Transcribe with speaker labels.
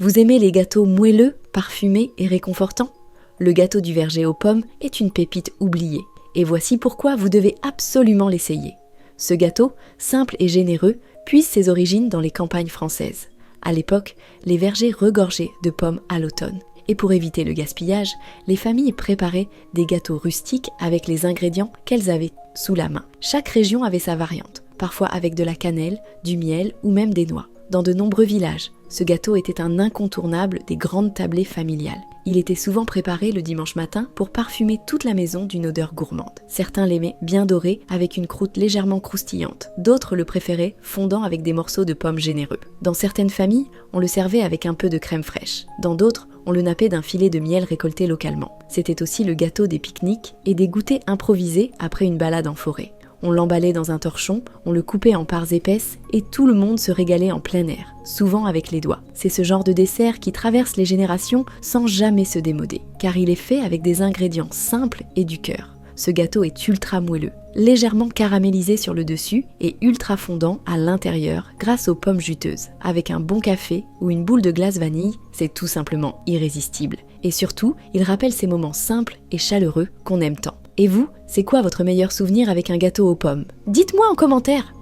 Speaker 1: Vous aimez les gâteaux moelleux, parfumés et réconfortants? Le gâteau du verger aux pommes est une pépite oubliée. Et voici pourquoi vous devez absolument l'essayer. Ce gâteau, simple et généreux, puise ses origines dans les campagnes françaises. À l'époque, les vergers regorgeaient de pommes à l'automne. Et pour éviter le gaspillage, les familles préparaient des gâteaux rustiques avec les ingrédients qu'elles avaient sous la main. Chaque région avait sa variante, parfois avec de la cannelle, du miel ou même des noix. Dans de nombreux villages, ce gâteau était un incontournable des grandes tablées familiales. Il était souvent préparé le dimanche matin pour parfumer toute la maison d'une odeur gourmande. Certains l'aimaient bien doré avec une croûte légèrement croustillante. D'autres le préféraient fondant avec des morceaux de pommes généreux. Dans certaines familles, on le servait avec un peu de crème fraîche. Dans d'autres, on le nappait d'un filet de miel récolté localement. C'était aussi le gâteau des pique-niques et des goûters improvisés après une balade en forêt. On l'emballait dans un torchon, on le coupait en parts épaisses et tout le monde se régalait en plein air, souvent avec les doigts. C'est ce genre de dessert qui traverse les générations sans jamais se démoder, car il est fait avec des ingrédients simples et du cœur. Ce gâteau est ultra moelleux, légèrement caramélisé sur le dessus et ultra fondant à l'intérieur grâce aux pommes juteuses. Avec un bon café ou une boule de glace vanille, c'est tout simplement irrésistible. Et surtout, il rappelle ces moments simples et chaleureux qu'on aime tant. Et vous, c'est quoi votre meilleur souvenir avec un gâteau aux pommes? Dites-moi en commentaire!